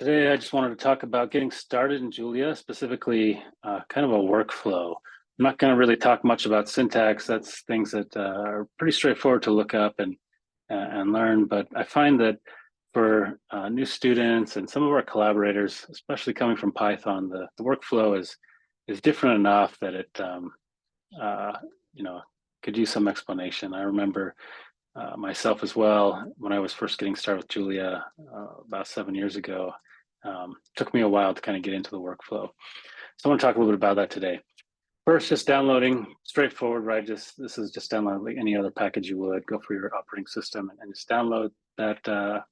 Today, I just wanted to talk about getting started in Julia, specifically kind of a workflow. I'm not going to really talk much about syntax. That's things that are pretty straightforward to look up and learn. But I find that for new students and some of our collaborators, especially coming from Python, the workflow is different enough that it could use some explanation. I remember myself as well when I was first getting started with Julia about 7 years ago. Took me a while to kind of get into the workflow. So I want to talk a little bit about that today. First, just downloading, straightforward, right? This is just download like any other package you would. Go for your operating system and just download that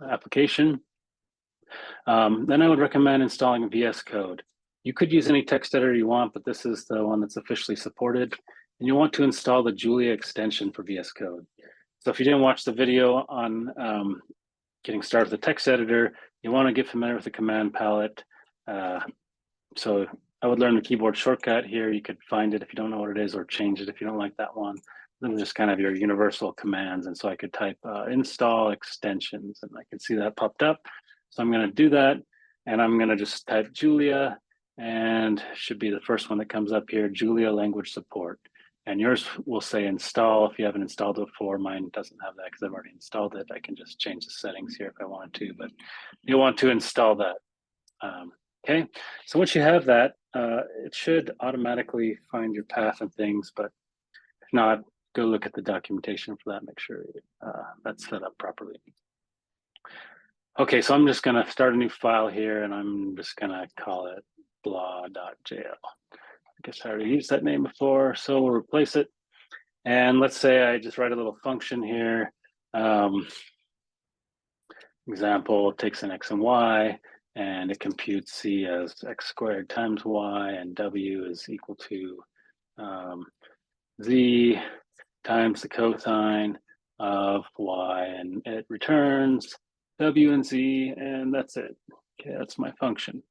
application. Then I would recommend installing VS Code. You could use any text editor you want, but this is the one that's officially supported. And you want to install the Julia extension for VS Code. So if you didn't watch the video on getting started with the text editor, you want to get familiar with the command palette. So I would learn the keyboard shortcut here. You could find it if you don't know what it is, or change it if you don't like that one. Then just kind of your universal commands. And so I could type install extensions, and I can see that popped up. So I'm going to do that, and I'm going to just type Julia, and should be the first one that comes up here, Julia language support. And yours will say install if you haven't installed it before. Mine doesn't have that because I've already installed it. I can just change the settings here if I wanted to, but you'll want to install that. Okay, so once you have that, it should automatically find your path and things, but if not, go look at the documentation for that. Make sure that's set up properly. Okay, so I'm just gonna start a new file here, and I'm just gonna call it blah.jl. I guess I already used that name before, so we'll replace it. And let's say I just write a little function here. Example takes an x and y, and it computes c as x squared times y, and w is equal to z times the cosine of y, and it returns w and z, and that's it. Okay, that's my function.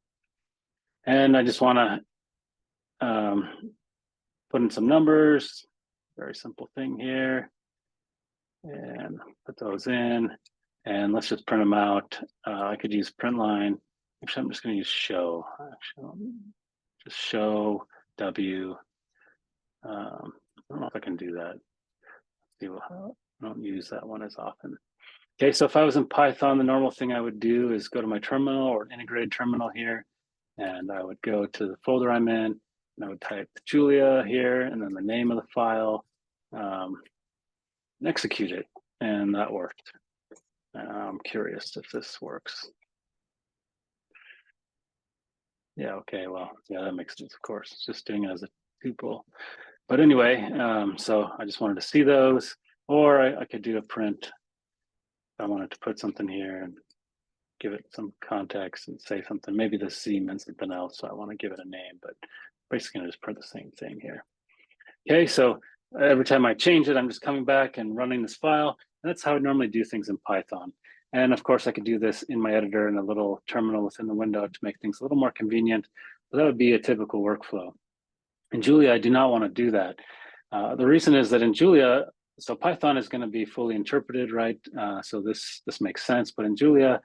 And I just want to put in some numbers, very simple thing here, and put those in, and let's just print them out. I could use print line. Actually, I'm just going to use show. Actually, just show w. I don't know if I can do that. I don't use that one as often. Okay, so if I was in Python, the normal thing I would do is go to my terminal or integrated terminal here, and I would go to the folder I'm in, and I would type Julia here, and then the name of the file, and execute it, and that worked. I'm curious if this works. Yeah, okay, well, yeah, that makes sense, of course. It's just doing it as a tuple. But anyway, so I just wanted to see those, or I could do a print. I wanted to put something here and give it some context and say something. Maybe the C meant something else, so I want to give it a name, but basically gonna just print the same thing here. Okay, so every time I change it, I'm just coming back and running this file. And that's how I normally do things in Python. And of course, I could do this in my editor in a little terminal within the window to make things a little more convenient, but that would be a typical workflow. In Julia, I do not want to do that. The reason is that in Julia, so Python is going to be fully interpreted, right? So this makes sense, but in Julia,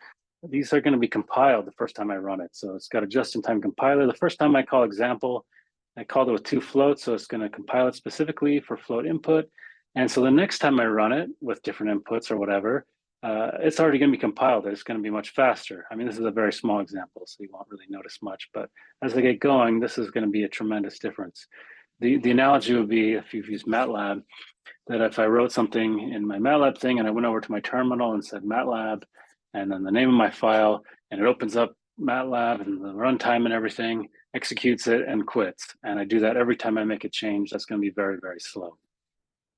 these are going to be compiled the first time I run it. So it's got a just-in-time compiler. The first time I call example, I called it with 2 floats, so it's going to compile it specifically for float input. And so the next time I run it with different inputs or whatever, it's already going to be compiled. It's going to be much faster. I mean, this is a very small example, so you won't really notice much. But as I get going, this is going to be a tremendous difference. The analogy would be, if you've used MATLAB, that if I wrote something in my MATLAB thing and I went over to my terminal and said MATLAB, and then the name of my file, and it opens up MATLAB and the runtime and everything, executes it and quits. And I do that every time I make a change. That's going to be very, very slow.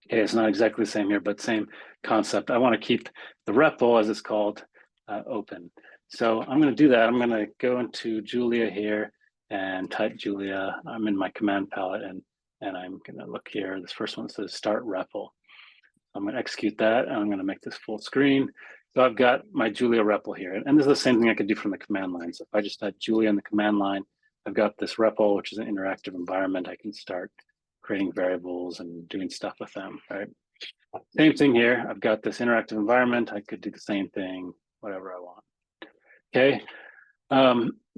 Okay, it's not exactly the same here, but same concept. I want to keep the REPL, as it's called, open. So I'm going to do that. I'm going to go into Julia here and type Julia. I'm in my command palette, and I'm going to look here. This first one says start REPL. I'm going to execute that, and I'm going to make this full screen. So I've got my Julia REPL here, and this is the same thing I could do from the command line. So if I just type Julia in the command line, I've got this REPL, which is an interactive environment. I can start creating variables and doing stuff with them, right? Same thing here. I've got this interactive environment. I could do the same thing, whatever I want. Okay,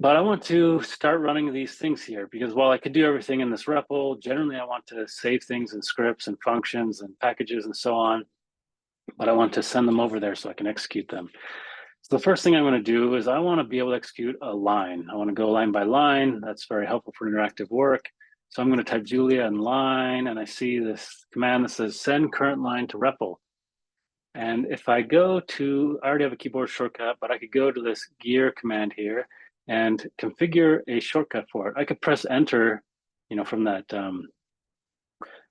But I want to start running these things here because while I could do everything in this REPL, generally I want to save things in scripts and functions and packages and so on, but I want to send them over there so I can execute them. So the first thing I'm going to do is I want to be able to execute a line. I want to go line by line. That's very helpful for interactive work. So I'm going to type Julia and line, and I see this command that says send current line to REPL. And if I go to, I already have a keyboard shortcut, but I could go to this gear command here and configure a shortcut for it. I could press enter, from that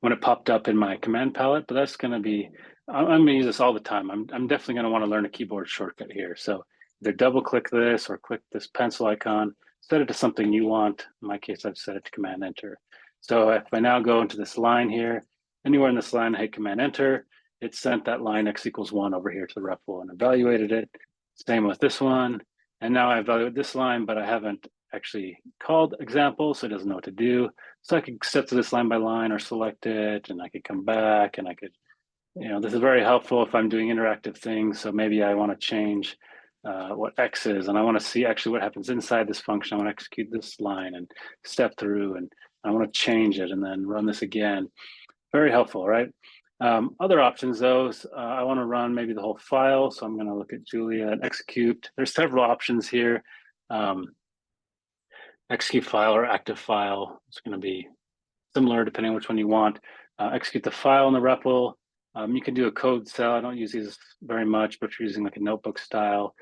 when it popped up in my command palette, but that's going to be, I'm going to use this all the time. I'm definitely going to want to learn a keyboard shortcut here. So either double click this or click this pencil icon, set it to something you want. In my case, I've set it to command enter. So if I now go into this line here, anywhere in this line, I hit command enter, it sent that line x equals 1 over here to the REPL and evaluated it. Same with this one. And now I evaluate this line, but I haven't actually called example, so it doesn't know what to do. So I could step to this line by line or select it, and I could come back, and I could, this is very helpful if I'm doing interactive things. So maybe I want to change what X is, and I want to see actually what happens inside this function. I want to execute this line and step through, and I want to change it and then run this again. Very helpful, right? Other options, though, I want to run maybe the whole file. So I'm going to look at Julia and execute. There's several options here. Execute file or active file. It's going to be similar depending on which one you want. Execute the file in the REPL. You can do a code cell. I don't use these very much, but if you're using like a notebook style,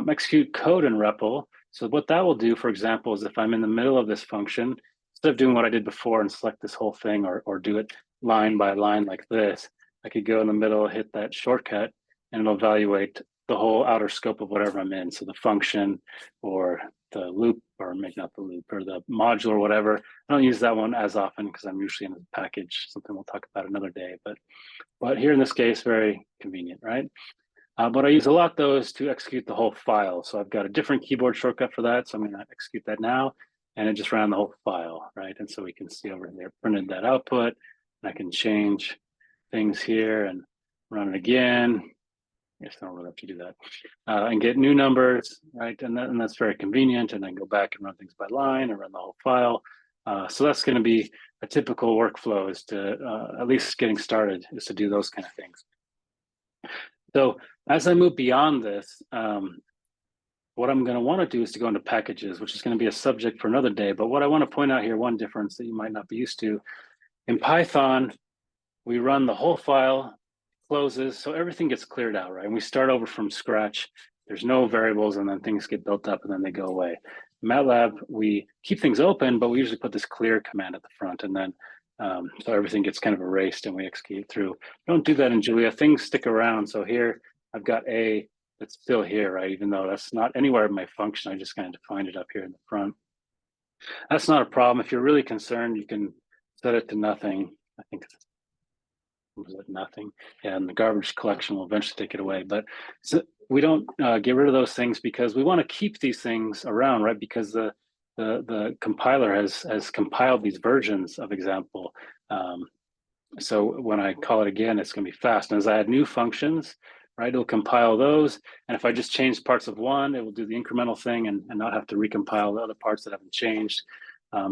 execute code in REPL. So what that will do, for example, is if I'm in the middle of this function, instead of doing what I did before and select this whole thing or do it line by line like this, I could go in the middle, hit that shortcut, and it'll evaluate the whole outer scope of whatever I'm in. So the function or the loop, or maybe not the loop, or the module or whatever. I don't use that one as often because I'm usually in the package, something we'll talk about another day. But here in this case, very convenient, right? But I use a lot those to execute the whole file. So I've got a different keyboard shortcut for that. So I'm going to execute that now, and it just ran the whole file, right? And so we can see over there, printed that output, and I can change things here and run it again. I guess I don't really have to do that. And get new numbers, right? And that's very convenient. And then go back and run things by line and run the whole file. So that's going to be a typical workflow, is to, at least getting started, is to do those kind of things. So as I move beyond this, what I'm going to want to do is to go into packages, which is going to be a subject for another day. But what I want to point out here, one difference that you might not be used to, in Python, we run the whole file, closes, so everything gets cleared out, right? And we start over from scratch. There's no variables, and then things get built up and then they go away. In MATLAB, we keep things open, but we usually put this clear command at the front, and then so everything gets kind of erased and we execute through. Don't do that in Julia. Things stick around. So here I've got A that's still here, right? Even though that's not anywhere in my function, I just kind of defined it up here in the front. That's not a problem. If you're really concerned, you can set it to nothing. I think it's nothing, and the garbage collection will eventually take it away. But so we don't get rid of those things because we want to keep these things around, right? Because the compiler has compiled these versions of example. So when I call it again, it's going to be fast. And as I add new functions, right, it'll compile those. And if I just change parts of one, it will do the incremental thing and not have to recompile the other parts that haven't changed.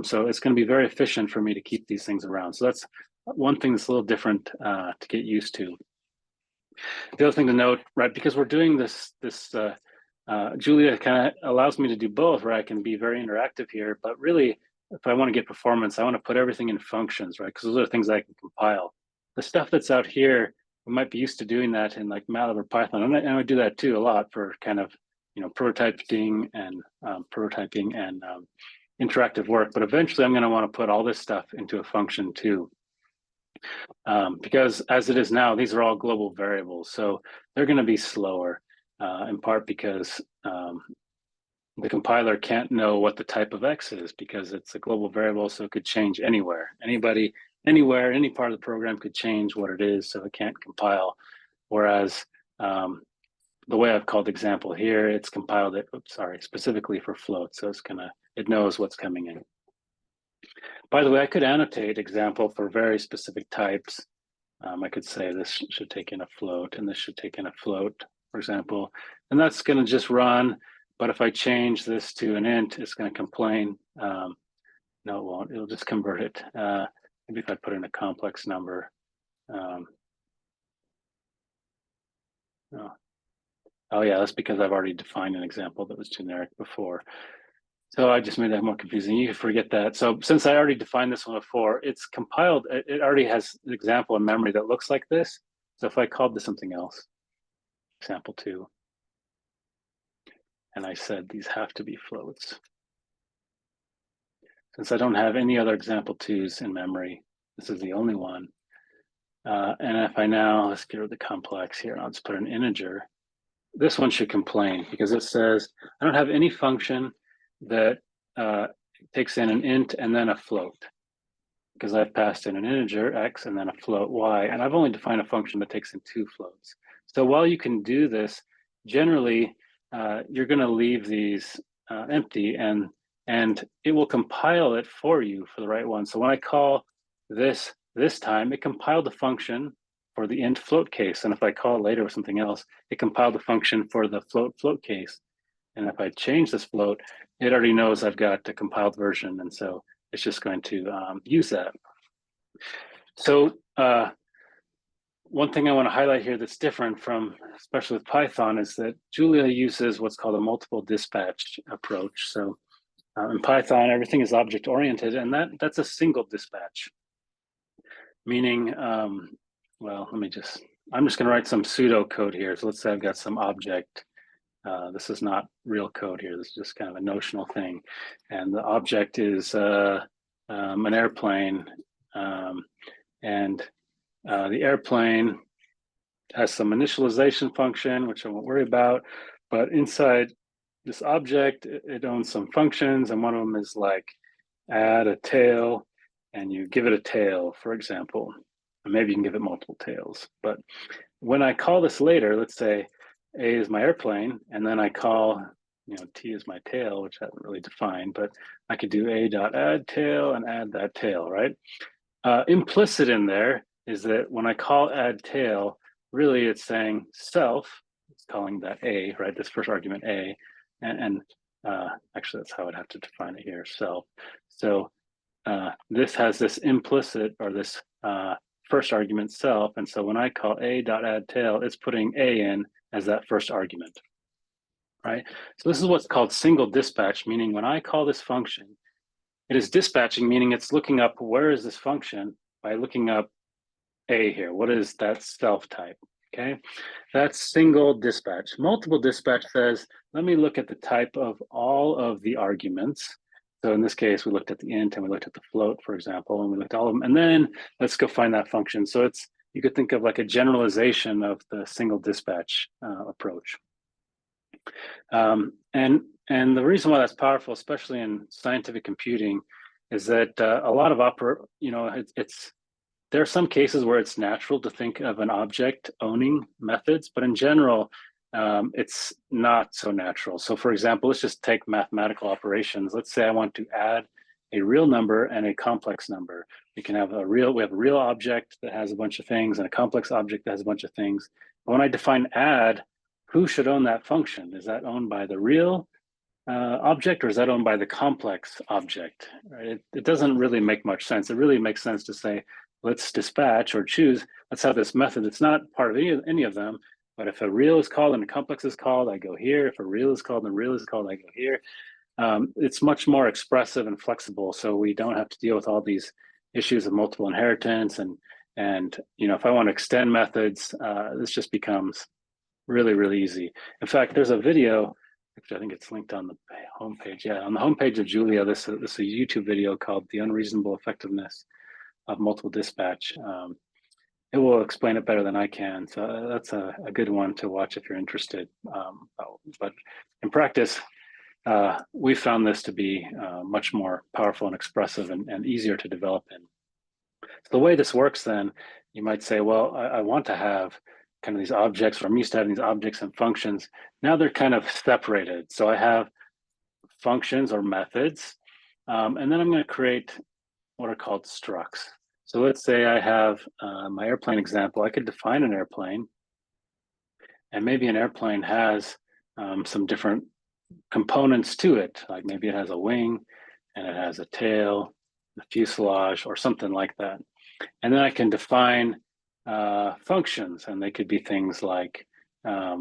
So it's going to be very efficient for me to keep these things around. So that's one thing that's a little different to get used to. The other thing to note, right, because we're doing this Julia kind of allows me to do both, right? I can be very interactive here, but really, if I want to get performance, I want to put everything in functions, right? Because those are things I can compile. The stuff that's out here, we might be used to doing that in like MATLAB or Python, and I do that too a lot for kind of, prototyping and interactive work. But eventually, I'm going to want to put all this stuff into a function too. Because as it is now, these are all global variables, so they're going to be slower, in part because the compiler can't know what the type of X is because it's a global variable, so it could change anywhere. Anybody, anywhere, any part of the program could change what it is, so it can't compile. Whereas the way I've called example here, it's compiled it, specifically for float, so it knows what's coming in. By the way, I could annotate example for very specific types. I could say this should take in a float and this should take in a float, for example, and that's going to just run But if I change this to an int, it's going to complain. No, it won't. It'll just convert it. Maybe if I put in a complex number. Oh yeah, that's because I've already defined an example that was generic before. So I just made that more confusing. You can forget that. So since I already defined this one before, it's compiled. It already has an example in memory that looks like this. So if I called this something else, example 2, and I said these have to be floats. Since I don't have any other example 2s in memory, this is the only one. And if I now, let's get rid of the complex here, I'll just put an integer. This one should complain because it says, I don't have any function that takes in an int and then a float, because I've passed in an integer x and then a float y, and I've only defined a function that takes in 2 floats. So while you can do this, generally you're going to leave these empty, and it will compile it for you for the right one. So when I call this time, it compiled the function for the int float case, and if I call it later with something else, it compiled the function for the float case. And if I change this float, it already knows I've got a compiled version, and so it's just going to use that. So one thing I want to highlight here that's different from, especially with Python, is that Julia uses what's called a multiple dispatch approach. So in Python, everything is object-oriented, and that's a single dispatch. Meaning, well, I'm just going to write some pseudo code here. So let's say I've got some object. This is not real code here. This is just kind of a notional thing. And the object is an airplane. And the airplane has some initialization function, which I won't worry about. But inside this object, it owns some functions. And one of them is like add a tail, and you give it a tail, for example. And maybe you can give it multiple tails. But when I call this later, let's say A is my airplane, and then I call, T is my tail, which I haven't really defined, but I could do A.add tail and add that tail, right? Implicit in there is that when I call add tail, really it's saying self, it's calling that A, right? This first argument A, and actually that's how I'd have to define it here, self. So this has this implicit, or this first argument self, and so when I call A.add tail, it's putting A in as that first argument, right? So this is what's called single dispatch, meaning when I call this function, it is dispatching, meaning it's looking up where is this function by looking up A here. What is that self type? Okay, that's single dispatch. Multiple dispatch says, let me look at the type of all of the arguments. So in this case, we looked at the int and we looked at the float, for example, and we looked at all of them. And then let's go find that function. So you could think of like a generalization of the single dispatch approach. And the reason why that's powerful, especially in scientific computing, is that a lot of there are some cases where it's natural to think of an object owning methods, but in general, it's not so natural. So for example, let's just take mathematical operations. Let's say I want to add a real number and a complex number. We have a real object that has a bunch of things and a complex object that has a bunch of things. But when I define add, who should own that function? Is that owned by the real object, or is that owned by the complex object? Right? It doesn't really make much sense. It really makes sense to say, let's dispatch or choose, let's have this method that's not part of any of them, but if a real is called and a complex is called, I go here. If a real is called and a real is called, I go here. It's much more expressive and flexible, so we don't have to deal with all these issues of multiple inheritance. And if I want to extend methods, this just becomes really, really easy. In fact, there's a video, which I think it's linked on the homepage. Yeah, on the homepage of Julia, this is a YouTube video called "The Unreasonable Effectiveness of Multiple Dispatch." It will explain it better than I can. So that's a good one to watch if you're interested. But in practice, we found this to be much more powerful and expressive and easier to develop in. So the way this works then, you might say, well, I want to have kind of these objects, or I'm used to having these objects and functions. Now they're kind of separated. So I have functions or methods, and then I'm going to create what are called structs. So let's say I have my airplane example. I could define an airplane, and maybe an airplane has some different components to it, like maybe it has a wing and it has a tail, a fuselage, or something like that. And then I can define functions, and they could be things like, I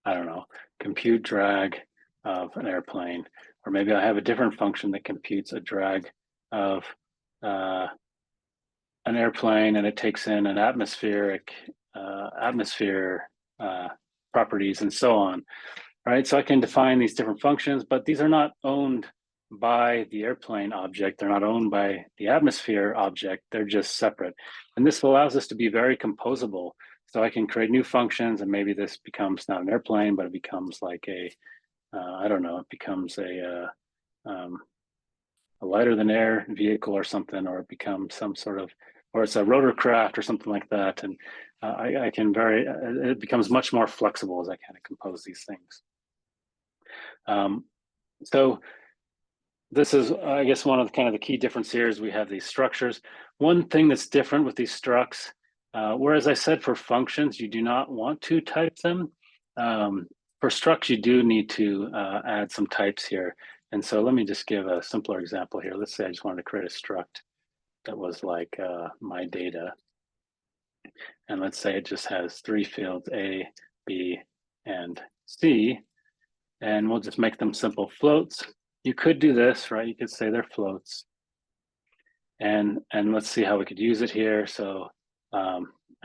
don't know, compute drag of an airplane, or maybe I have a different function that computes a drag of an airplane, and it takes in an atmosphere properties and so on, right? So I can define these different functions, but these are not owned by the airplane object. They're not owned by the atmosphere object. They're just separate. And this allows us to be very composable. So I can create new functions, and maybe this becomes not an airplane, but it becomes like I don't know, it becomes a lighter than air vehicle or something, or it becomes some sort of, or it's a rotorcraft or something like that. And I can it becomes much more flexible as I kind of compose these things. So this is, I guess, one of the kind of the key difference here is we have these structures. One thing that's different with these structs, whereas I said for functions, you do not want to type them. For structs, you do need to add some types here. And so let me just give a simpler example here. Let's say I just wanted to create a struct that was like my data. And let's say it just has 3 fields, A, B, and C. And we'll just make them simple floats. You could do this, right? You could say they're floats. And let's see how we could use it here. So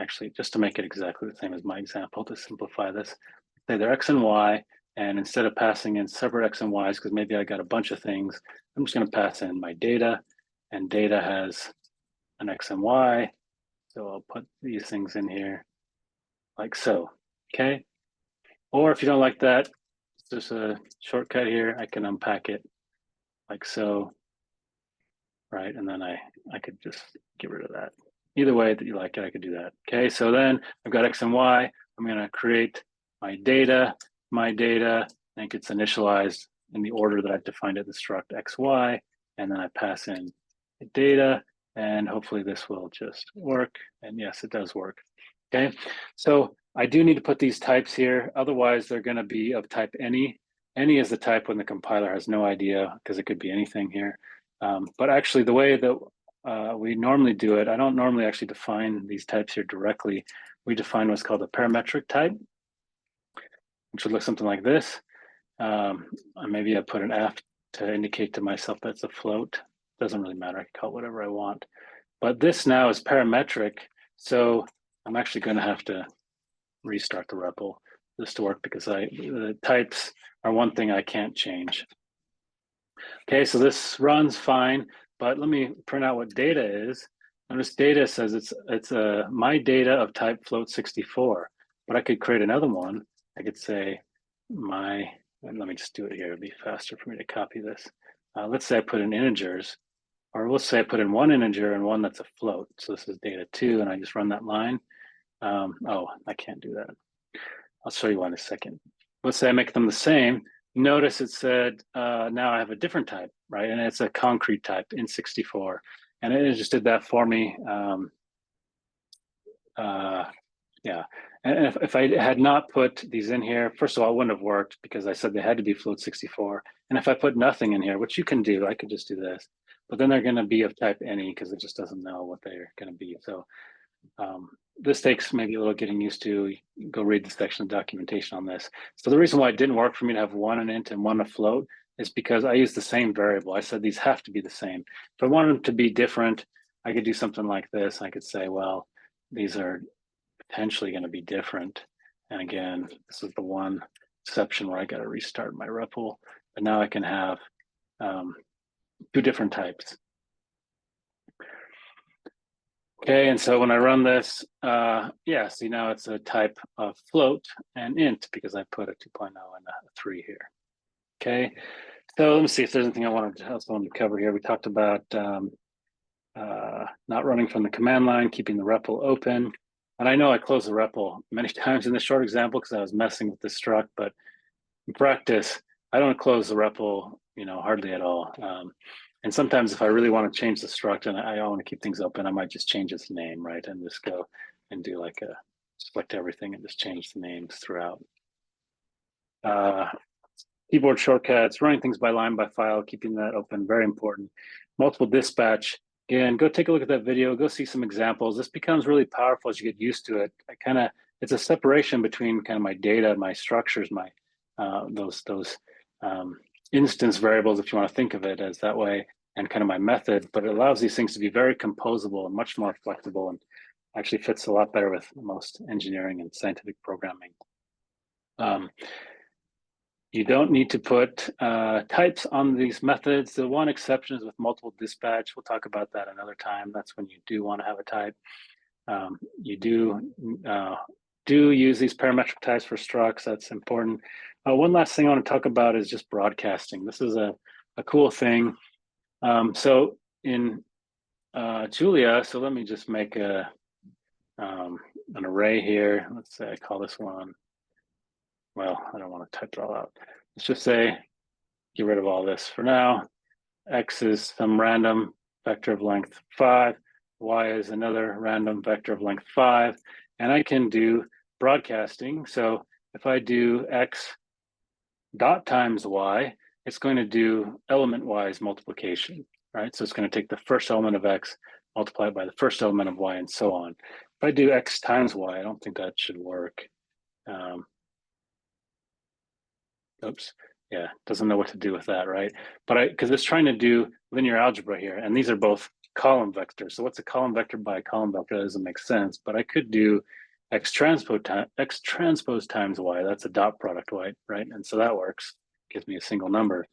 actually, just to make it exactly the same as my example, to simplify this, say they're X and Y. And instead of passing in separate X and Ys, because maybe I got a bunch of things, I'm just going to pass in my data. And data has an X and Y. So I'll put these things in here like so, okay? Or if you don't like that, there's a shortcut here. I can unpack it like so, right? And then I could just get rid of that. Either way that you like it, I could do that. Okay, so then I've got X and Y. I'm gonna create my data, and it gets initialized in the order that I've defined it, the struct XY, and then I pass in the data, and hopefully this will just work. And yes, it does work. Okay, so I do need to put these types here. Otherwise, they're going to be of type any. Any is the type when the compiler has no idea, because it could be anything here. But actually, the way that we normally do it, I don't normally actually define these types here directly. We define what's called a parametric type, which would look something like this. Maybe I put an F to indicate to myself that's a float. Doesn't really matter. I can call it whatever I want. But this now is parametric, so I'm actually going to have to restart the REPL just to work, because the types are one thing I can't change. Okay, so this runs fine, but let me print out what data is. Notice data says it's my data of type float 64, but I could create another one. I could say let me just do it here. It'd be faster for me to copy this. Let's say I put in integers, or let's say I put in one integer and one that's a float. So this is data 2, and I just run that line. Oh, I can't do that. I'll show you one in a second. Let's say I make them the same. Notice it said now I have a different type, right? And it's a concrete type in 64. And it just did that for me. Yeah. And if I had not put these in here, first of all, it wouldn't have worked, because I said they had to be float 64. And if I put nothing in here, which you can do, I could just do this. But then they're going to be of type any, because it just doesn't know what they're going to be. So this takes maybe a little getting used to. Go read the section of documentation on this. So the reason why it didn't work for me to have one an int and one a float is because I used the same variable. I said these have to be the same. If I wanted them to be different, I could do something like this. I could say, well, these are potentially going to be different. And again, this is the one exception where I got to restart my REPL. But now I can have 2 different types. Okay, and so when I run this, yeah, see now it's a type of float and int, because I put a 2.0 and a 3 here. Okay, so let me see if there's anything else I wanted to cover here. We talked about not running from the command line, keeping the REPL open. And I know I closed the REPL many times in this short example because I was messing with the struct, but in practice, I don't close the REPL, hardly at all. And sometimes if I really want to change the struct and I want to keep things open, I might just change its name, right? And just go and do like select everything and just change the names throughout. keyboard shortcuts, running things by line by file, keeping that open, very important. Multiple dispatch. Again, go take a look at that video, go see some examples. This becomes really powerful as you get used to it. It's a separation between kind of my data, my structures, my those instance variables, if you want to think of it as that way, and kind of my method, but it allows these things to be very composable and much more flexible, and actually fits a lot better with most engineering and scientific programming. You don't need to put types on these methods. The one exception is with multiple dispatch. We'll talk about that another time. That's when you do want to have a type. You do use these parametric types for structs. That's important. One last thing I want to talk about is just broadcasting. This is a cool thing. So in Julia, so let me just make an array here. Let's say I call this one, well, I don't want to type it all out. Let's just say, get rid of all this for now. X is some random vector of length 5. Y is another random vector of length 5. And I can do broadcasting. So if I do X dot times Y, it's going to do element-wise multiplication, right? So it's going to take the first element of X, multiply it by the first element of Y, and so on. If I do X times Y, I don't think that should work. Oops, yeah, doesn't know what to do with that, right? But because it's trying to do linear algebra here, and these are both column vectors. So what's a column vector by a column vector? That doesn't make sense, but I could do X transpose times Y. That's a dot product, right? And so that works, gives me a single number.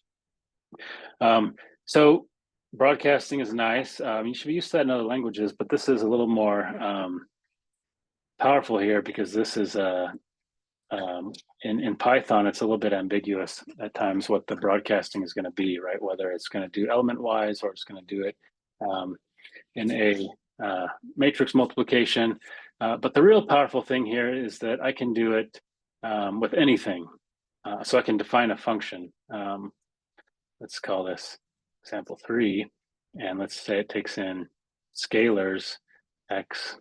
So broadcasting is nice. You should be used to that in other languages, but this is a little more powerful here because this is in Python, it's a little bit ambiguous at times what the broadcasting is going to be, right? Whether it's going to do element-wise or it's going to do it in a matrix multiplication. But the real powerful thing here is that I can do it with anything. So I can define a function. Let's call this example 3. And let's say it takes in scalars, X,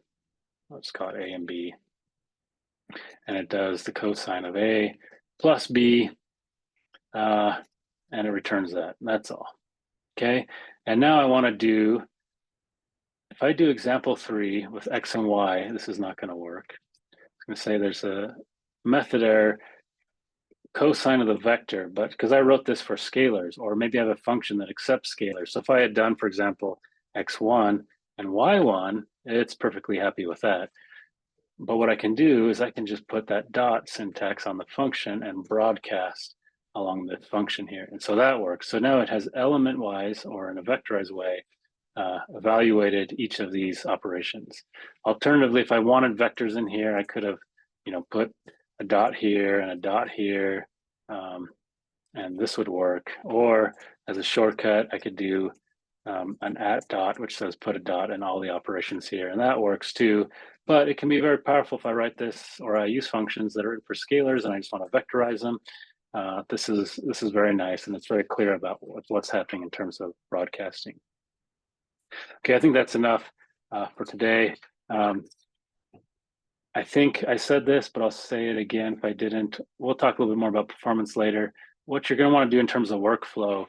let's call it A and B. And it does the cosine of A plus B, and it returns that. That's all. Okay. And now I want to do, if I do example 3 with X and Y, this is not going to work. I'm going to say there's a method error, cosine of the vector, but because I wrote this for scalars, or maybe I have a function that accepts scalars. So if I had done, for example, X1 and Y1, it's perfectly happy with that. But what I can do is I can just put that dot syntax on the function and broadcast along the function here. And so that works. So now it has element-wise, or in a vectorized way, evaluated each of these operations. Alternatively, if I wanted vectors in here, I could have, put a dot here and a dot here, and this would work. Or as a shortcut, I could do an at dot, which says put a dot in all the operations here, and that works too. But it can be very powerful if I write this, or I use functions that are for scalars and I just want to vectorize them. This is very nice, and it's very clear about what's happening in terms of broadcasting. Okay, I think that's enough for today. I think I said this, but I'll say it again if I didn't. We'll talk a little bit more about performance later. What you're going to want to do in terms of workflow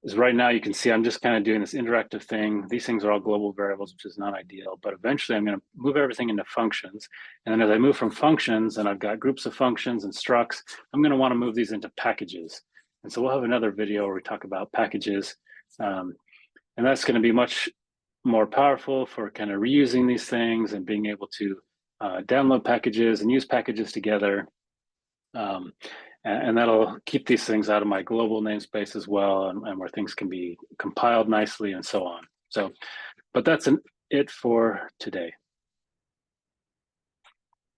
is right now you can see I'm just kind of doing this interactive thing. These things are all global variables, which is not ideal, but eventually I'm going to move everything into functions. And then as I move from functions, and I've got groups of functions and structs, I'm going to want to move these into packages. And so we'll have another video where we talk about packages. And that's going to be much more powerful for kind of reusing these things and being able to download packages and use packages together. And that'll keep these things out of my global namespace as well, and where things can be compiled nicely and so on. So, but that's it for today.